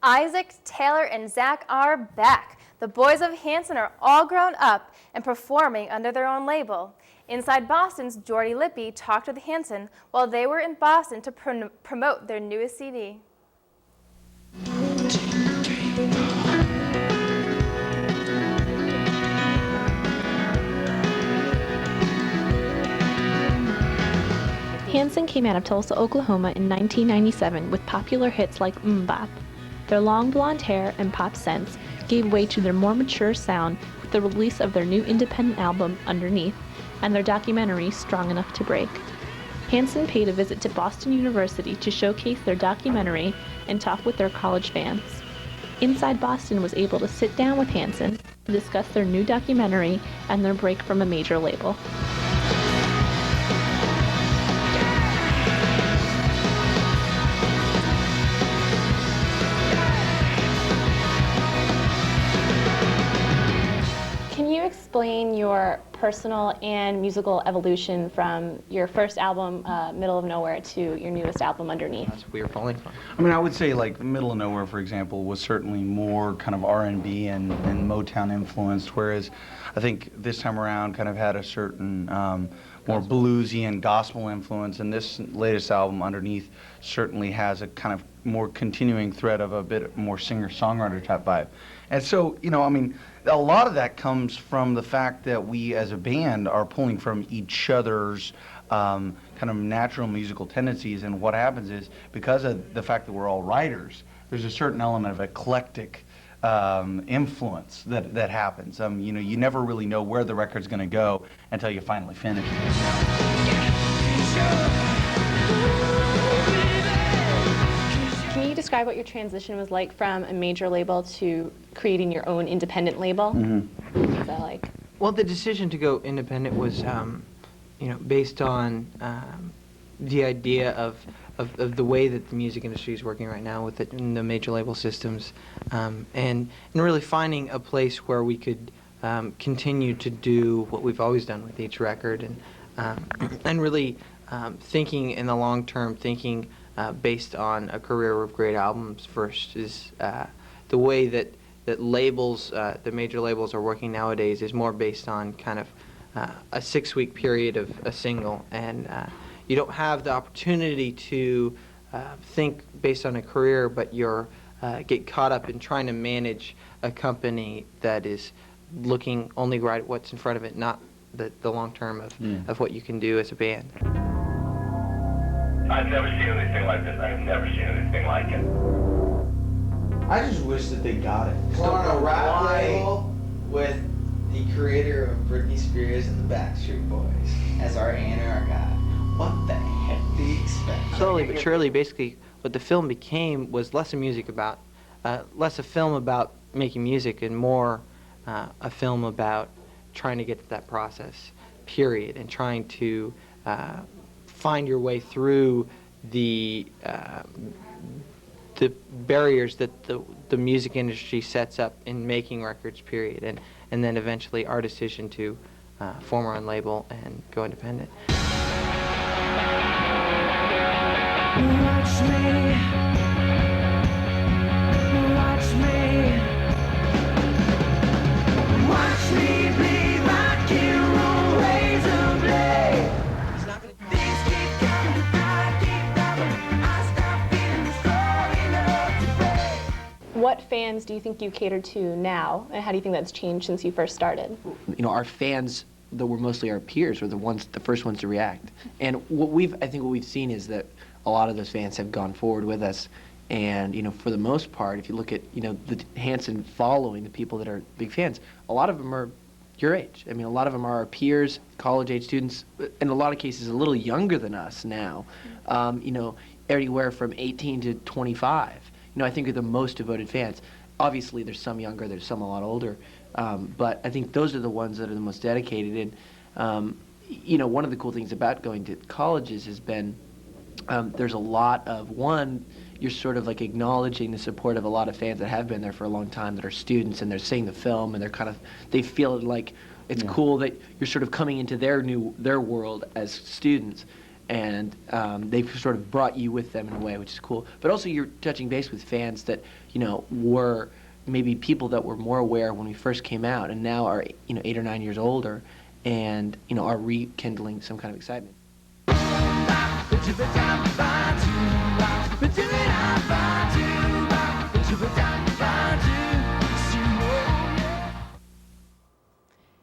Isaac, Taylor, and Zach are back. The boys of Hanson are all grown up and performing under their own label. Inside Boston's Jordy Lippy talked with Hanson while they were in Boston to promote their newest CD. Hanson came out of Tulsa, Oklahoma in 1997 with popular hits like Bop. Their long blonde hair and pop scents gave way to their more mature sound with the release of their new independent album, Underneath, and their documentary, Strong Enough to Break. Hanson paid a visit to Boston University to showcase their documentary and talk with their college fans. Inside Boston was able to sit down with Hanson to discuss their new documentary and their break from a major label. Can you explain your personal and musical evolution from your first album, Middle of Nowhere, to your newest album, Underneath? That's what we were falling from. I mean, I would say like Middle of Nowhere, for example, was certainly more kind of R&B and Motown influenced, whereas I think this time around kind of had a certain more bluesy and gospel influence, and this latest album, Underneath, certainly has a kind of more continuing thread of a bit more singer-songwriter type vibe. And so, you know, I mean, a lot of that comes from the fact that we as a band are pulling from each other's kind of natural musical tendencies, and what happens is, because of the fact that we're all writers, there's a certain element of eclectic influence that happens. You know, you never really know where the record's going to go until you finally finish it. Can you describe what your transition was like from a major label to creating your own independent label? Mm-hmm. What was that like? Well, the decision to go independent was, based on the idea of the way that the music industry is working right now with the major label systems, and really finding a place where we could continue to do what we've always done with each record, and really thinking in the long term, thinking based on a career of great albums first, is the way that labels, the major labels are working nowadays, is more based on kind of a 6-week period of a single, and you don't have the opportunity to think based on a career, but you're get caught up in trying to manage a company that is looking only right at what's in front of it, not the long term of what you can do as a band. I've never seen anything like this. I've never seen anything like it. I just wish that they got it. We're on a rap label with the creator of Britney Spears and the Backstreet Boys as our A&R guy. What the heck do you expect? Slowly but surely, basically, what the film became was less a film about making music, and more a film about trying to get to that process, period, and trying to find your way through the barriers that the music industry sets up in making records, period, and then eventually our decision to form our own label and go independent. Watch me, watch me, watch me bleed like you roll razor blade. Things keep coming, I keep coming, I stop feeling strong enough to break. What fans do you think you cater to now, and how do you think that's changed since you first started? You know, our fans, though were mostly our peers, were the first ones to react. And I think what we've seen is that a lot of those fans have gone forward with us, and you know, for the most part, if you look at the Hanson following, the people that are big fans, a lot of them are your age. I mean, a lot of them are our peers, college-age students, in a lot of cases a little younger than us now. Anywhere from 18 to 25. I think are the most devoted fans. Obviously, there's some younger, there's some a lot older, but I think those are the ones that are the most dedicated. And one of the cool things about going to colleges has been there's a lot of, you're sort of like acknowledging the support of a lot of fans that have been there for a long time, that are students, and they're seeing the film, and they feel like it's cool that you're sort of coming into their world as students. and they've sort of brought you with them in a way, which is cool. But also you're touching base with fans that, were maybe people that were more aware when we first came out and now are, 8 or 9 years older and, are rekindling some kind of excitement.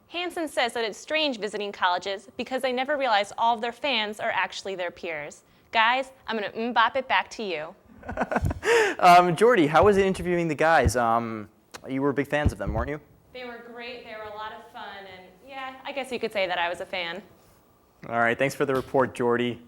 Hanson says that it's strange visiting colleges because they never realize all of their fans are actually their peers. Guys, I'm going to mbop it back to you. Jordy, how was it interviewing the guys? You were big fans of them, weren't you? They were great, they were a lot of fun, and yeah, I guess you could say that I was a fan. All right, thanks for the report, Jordy.